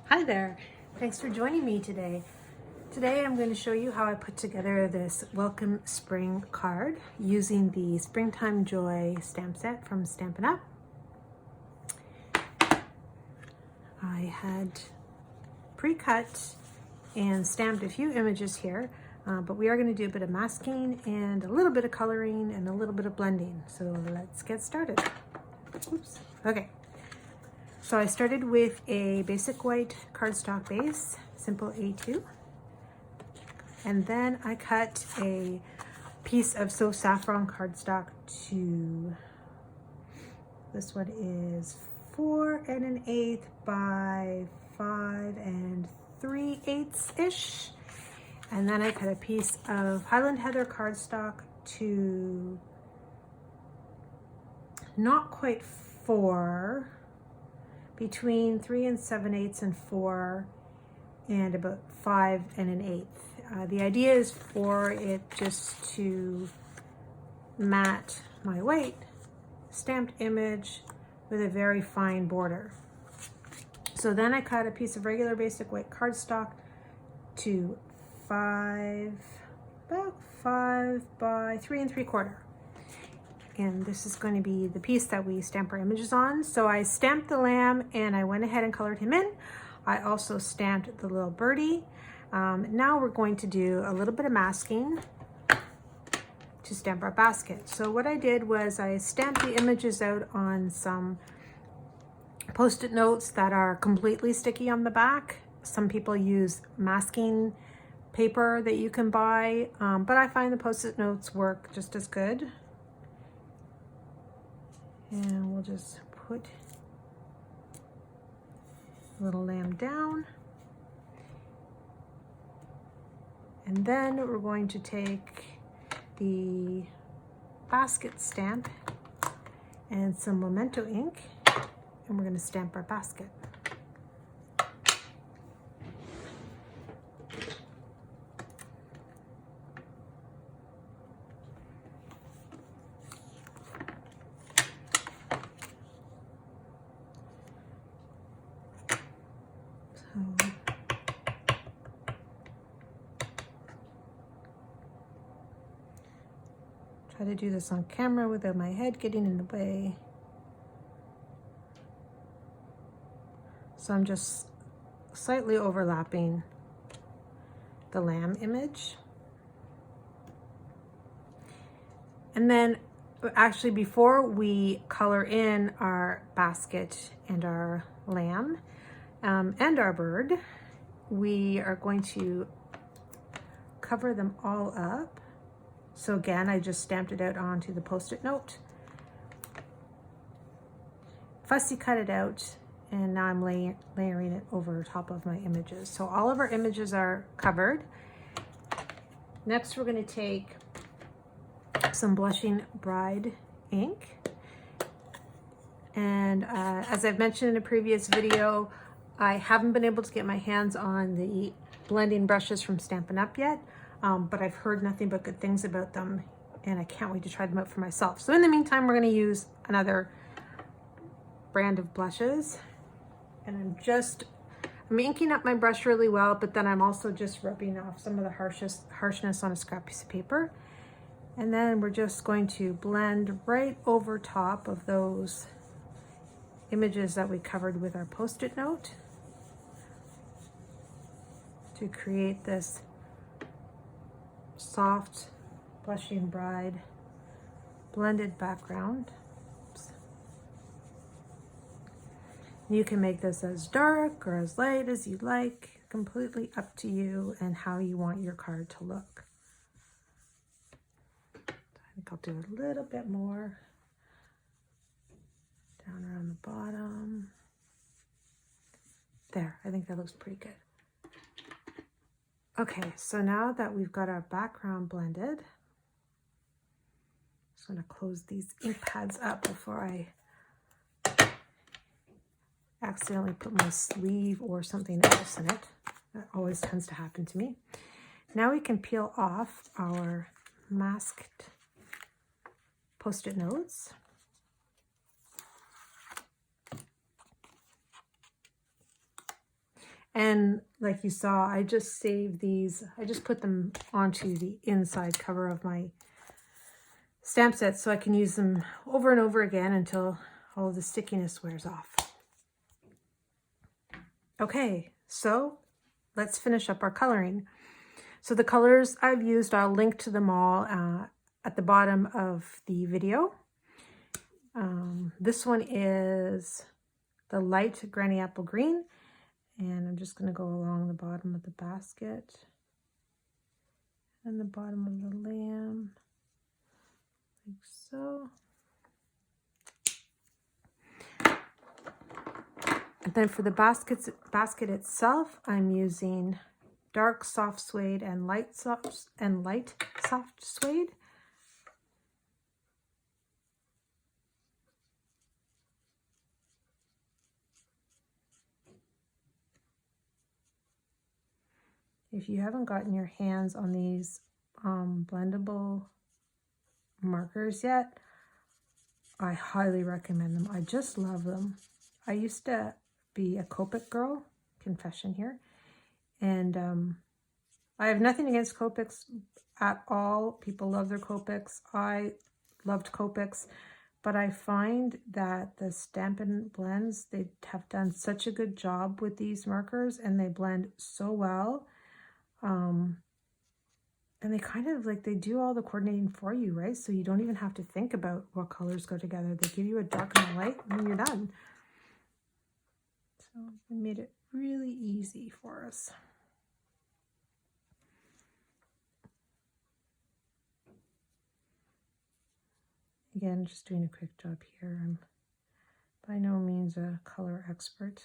Hi there, thanks for joining me today. Today I'm going to show you how I put together this Welcome Spring card using the Springtime Joy stamp set from Stampin' Up. I had pre-cut and stamped a few images here, but we are going to do a bit of masking and a little bit of coloring and a little bit of blending. So let's get started. Oops. Okay. So I started with a basic white cardstock base, simple A2. And then I cut a piece of So Saffron cardstock to, this one is 4 1/8 by 5 3/8-ish. And then I cut a piece of Highland Heather cardstock to not quite 4, between 3 7/8 and 4, and about 5 1/8. The idea is for it just to mat my white stamped image with a very fine border. So then I cut a piece of regular basic white cardstock to about 5 by 3 3/4. And this is going to be the piece that we stamp our images on. So I stamped the lamb and I went ahead and colored him in. I also stamped the little birdie. Now we're going to do a little bit of masking to stamp our basket. So what I did was I stamped the images out on some Post-it notes that are completely sticky on the back. Some people use masking paper that you can buy, but I find the Post-it notes work just as good. And we'll just put a little lamb down. And then we're going to take the basket stamp and some Memento ink, and we're going to stamp our basket. Try to do this on camera without my head getting in the way. So I'm just slightly overlapping the lamb image. And then actually before we color in our basket and our lamb and our bird, we are going to cover them all up. So again, I just stamped it out onto the Post-it note. Fussy cut it out, and now I'm layering it over top of my images. So all of our images are covered. Next, we're going to take some Blushing Bride ink. And as I've mentioned in a previous video, I haven't been able to get my hands on the blending brushes from Stampin' Up yet. But I've heard nothing but good things about them, and I can't wait to try them out for myself. So in the meantime, we're going to use another brand of blushes, and I'm inking up my brush really well, but then I'm also just rubbing off some of the harshness on a scrap piece of paper. And then we're just going to blend right over top of those images that we covered with our Post-it note to create this soft Blushing Bride blended background. Oops. You can make this as dark or as light as you like, completely up to you and how you want your card to look. I think I'll do a little bit more down around the bottom. There, I think that looks pretty good. Okay, so now that we've got our background blended, I'm just going to close these ink pads up before I accidentally put my sleeve or something else in it. That always tends to happen to me. Now we can peel off our masked Post-it notes. And like you saw, I just saved these. I just put them onto the inside cover of my stamp set so I can use them over and over again until all of the stickiness wears off. Okay, so let's finish up our coloring. So the colors I've used, I'll link to them all at the bottom of the video. This one is the light granny apple green, and I'm just going to go along the bottom of the basket and the bottom of the lamb, like so. And then for the basket itself, I'm using dark soft suede and light soft suede. If you haven't gotten your hands on these blendable markers yet, I highly recommend them. I just love them. I used to be a Copic girl, confession here, and I have nothing against Copics at all. People love their Copics. I loved Copics, but I find that the Stampin Blends, they have done such a good job with these markers, and they blend so well. And they kind of like, they do all the coordinating for you, right? So you don't even have to think about what colors go together. They give you a dark and a light, and then you're done. So they made it really easy for us. Again, just doing a quick job here. I'm by no means a color expert.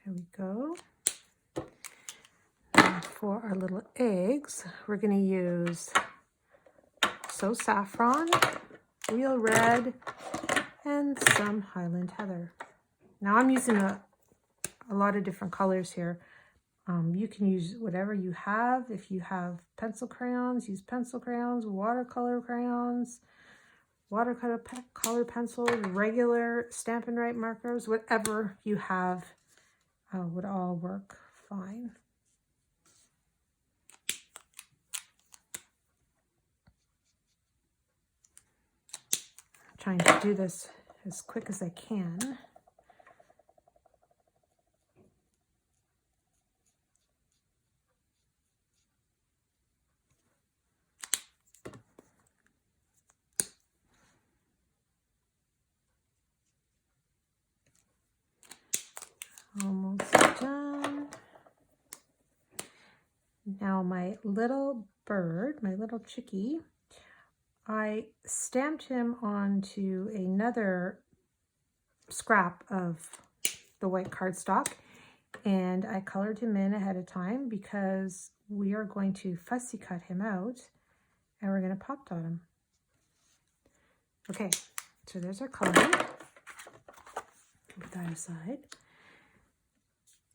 There we go. Now for our little eggs, we're going to use So Saffron, Real Red, and some Highland Heather. Now I'm using a lot of different colors here. You can use whatever you have. If you have pencil crayons, use pencil crayons, watercolor crayons, watercolor pencils, regular Stampin' Write markers, whatever you have would all work fine. I'm trying to do this as quick as I can. Almost done. Now my little bird, my little chickie, I stamped him onto another scrap of the white cardstock, and I colored him in ahead of time because we are going to fussy cut him out and we're going to pop dot him. Okay, so there's our coloring. Put that aside.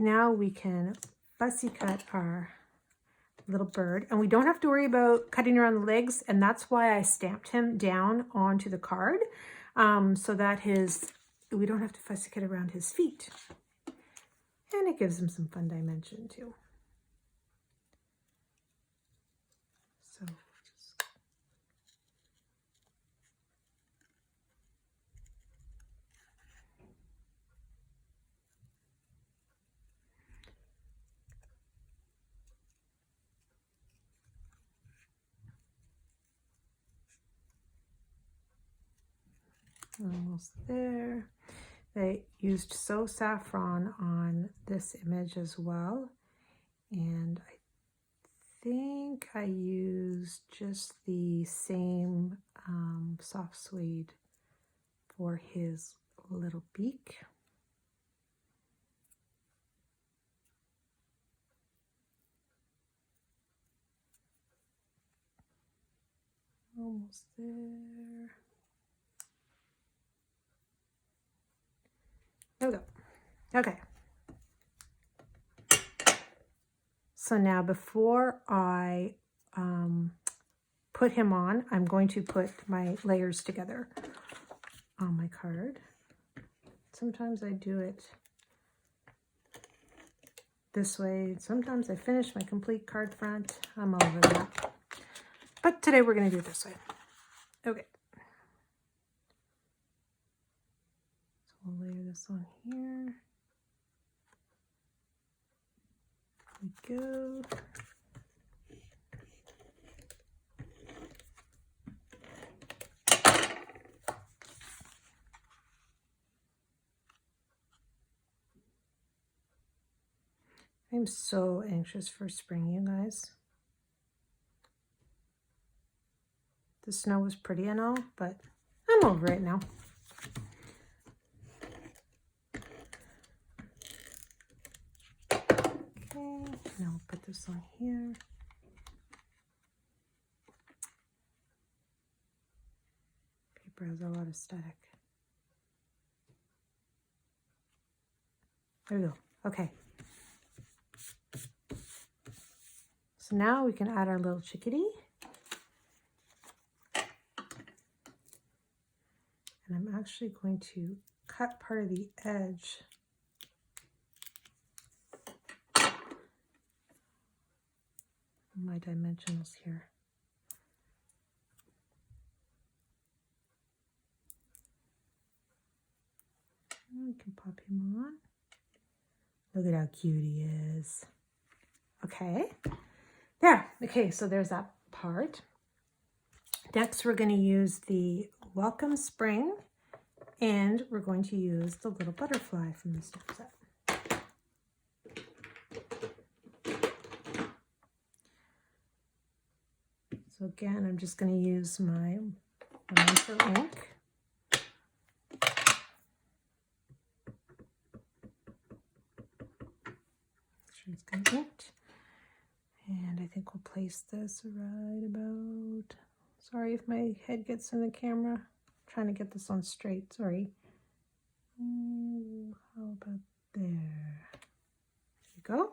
Now we can fussy cut our little bird, and we don't have to worry about cutting around the legs, and that's why I stamped him down onto the card, so that we don't have to fussy cut around his feet, and it gives him some fun dimension too. So almost there. I used So Saffron on this image as well, and I think I used just the same soft suede for his little beak. Almost there. There we go. Okay. So now before I put him on, I'm going to put my layers together on my card. Sometimes I do it this way. Sometimes I finish my complete card front. I'm all over that. But today we're going to do it this way. Okay. So we'll layer this on here. There we go. I'm so anxious for spring, you guys. The snow was pretty and all, but I'm over it now. Okay, now we'll put this on here. Paper has a lot of static. There we go. Okay. So now we can add our little chickadee. And I'm actually going to cut part of the edge. My dimensionals here. We can pop him on. Look at how cute he is. Okay. There. Okay, so there's that part. Next, we're going to use the Welcome Spring, and we're going to use the little butterfly from the stamp set. So again, I'm just going to use my Memento ink. Make sure it's going to ink. And I think we'll place this right about, sorry if my head gets in the camera. I'm trying to get this on straight, sorry. How about there? There you go.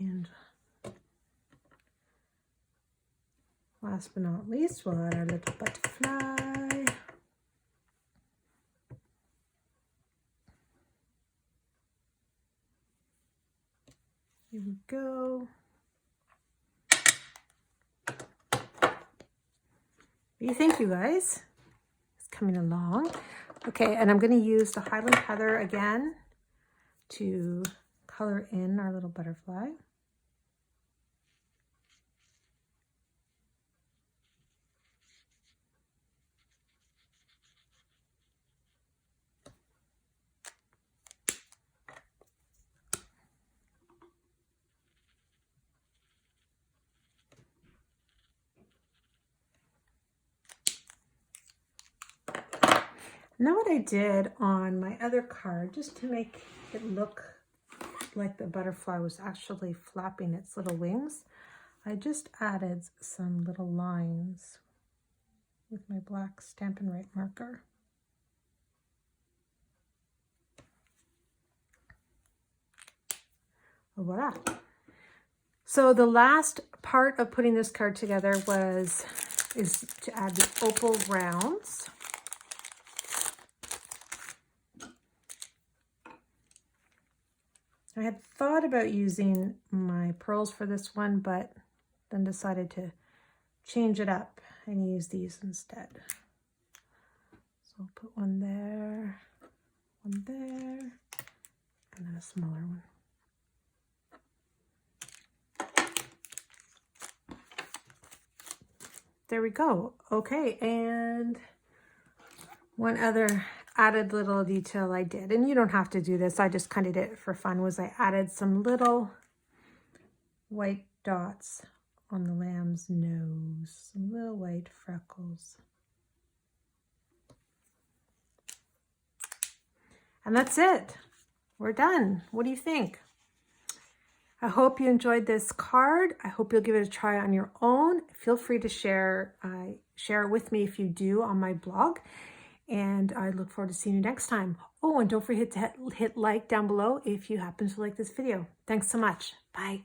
And last but not least, we'll add our little butterfly. Here we go. What do you think, you guys? It's coming along. Okay, and I'm going to use the Highland Heather again to color in our little butterfly. Now what I did on my other card, just to make it look like the butterfly was actually flapping its little wings, I just added some little lines with my black Stampin Write marker. Voila. So the last part of putting this card together is to add the Opal Rounds. I had thought about using my pearls for this one, but then decided to change it up and use these instead. So I'll put one there, and then a smaller one. There we go. Okay, and one other added little detail I did, and you don't have to do this, I just kind of did it for fun, was I added some little white dots on the lamb's nose, some little white freckles. And that's it. We're done. What do you think? I hope you enjoyed this card. I hope you'll give it a try on your own. Feel free to share it with me if you do on my blog. And I look forward to seeing you next time. Oh, and don't forget to hit like down below if you happen to like this video. Thanks so much. Bye.